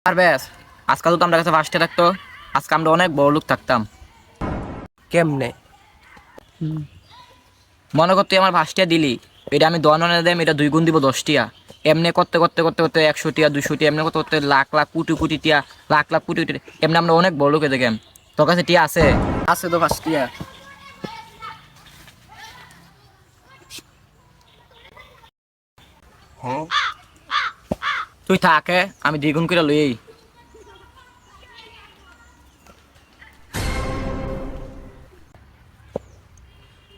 আর ব্যাস, আজকাল তো আমরা কাছে ফার্স্টে থাকতো, আজকে আমরা অনেক বড় লোক থাকতাম। কেমনে? মনে করতে আমার ফার্স্টে দিলি, এটা আমি 10 দেম, এটা 2 গুণ দিব 10 টিয়া। এমনি করতে করতে করতে করতে 100 টিয়া 200 টিয়া এমনি করতে করতে লাখ লাখ কোটি কোটি টিয়া, লাখ লাখ কোটি কোটি এমনি আমরা অনেক বড় লোকে দেখেন। তোর কাছে টিয়া আছে? আছে তো ফার্স্টিয়া। তুই থাকে, আমি 2 গুণ করে লই।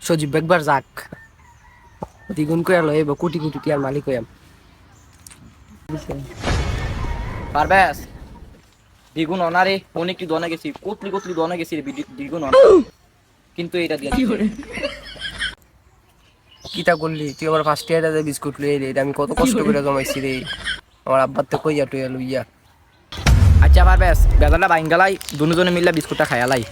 সজীব একবার যাক, দ্বিগুণ করে লইব, কোটি কোটি টিয়ার মালিক হইয়াম। পারবেস? 2 গুণ অনারে অনেক কি দনে গেছি, কতলি কতলি দনে গেছি রে, 2 গুণ অনা। কিন্তু এটা দিয়া কিতা করলি তুই? আমার ফার্স্ট ইয়ারে বিস্কুট লইয়ে রে, এটা আমি কত কষ্ট করে জমাইছি রে। আমার আব্বার তো কইয়া টইয়া লইয়া। আচ্ছা পারবেস, বেদাটা বাইঙ্গালাই দুজনে মিললে বিস্কুটটা খায়ালাই।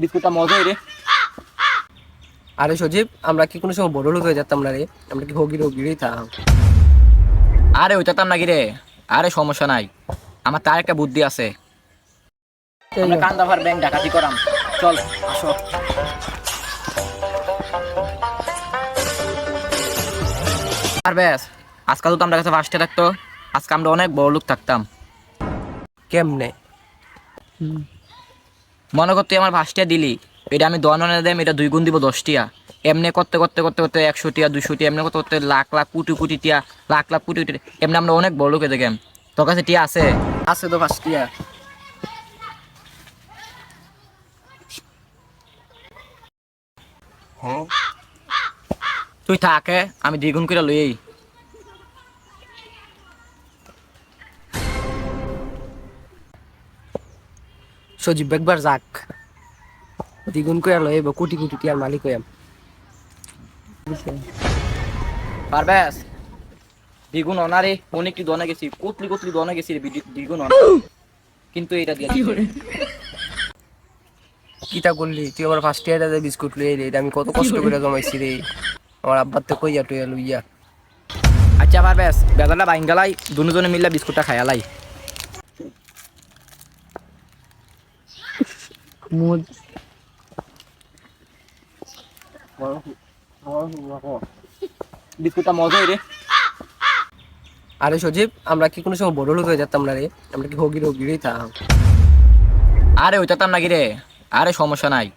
বিস্কুটটা মজাই রে। আরে সজীব, আমরা কি কোনো সময় বড় লোক হয়ে যেতাম না রে? আমরা কি হগির হগিরই থাম। আরে ওইটাতাম নাকি রে? আরে সমস্যা নাই, আমার তার একটা বুদ্ধি আছে। আমরা কান্দাভার ব্যাংক ডাকাতি করাম, চল আসো। আর ব্যাস, আজকাল তো আমরা কাছে ফার্স্টে থাকতো, আজকে আমরা অনেক বড় লোক থাকতাম। কেমনে? মনে করতে আমার ফার্স্টে দিলি, এটা আমি 10 দেম, এটা 2 গুণ দিব 10 টিয়া। এমনি করতে করতে করতে করতে 100 টিয়া 200 টিয়া এমনি করতে করতে লাখ লাখ কোটি কোটি টিয়া, লাখ লাখ কোটি কোটি এমনি আমরা অনেক বড় লোকে দেখেন। তোর কাছে টিয়া আছে? আছে তো ফার্স্টিয়া। তুই থাকে, আমি 2 গুণ করে লই। সজীব একবার যাক, দ্বিগুণ করে লইব, কোটি কোটি টিয়ার মালিক হইয়াম। পারবেস? 2 গুণ অনারে অনেক কি দনে গেছি, কতলি কতলি দনে গেছি রে, 2 গুণ অনা। কিন্তু এটা দিয়া কিতা করলি তুই? আমার ফার্স্ট ইয়ারে বিস্কুট লইয়ে রে, এটা আমি কত কষ্ট করে জমাইছি রে। আমার আব্বার তো কইয়া টইয়া লইয়া। আচ্ছা পারবেস, বেদাটা বাইঙ্গালাই দুজনে মিললে বিস্কুটটা খায়ালাই। বিস্কুটটা মজাই রে। আরে সজীব, আমরা কি কোনো সময় বড় লোক হয়ে যেতাম না রে? আমরা কি হগির হগিরই থাম। আরে ওইটাতাম নাকি রে? আরে সমস্যা নাই,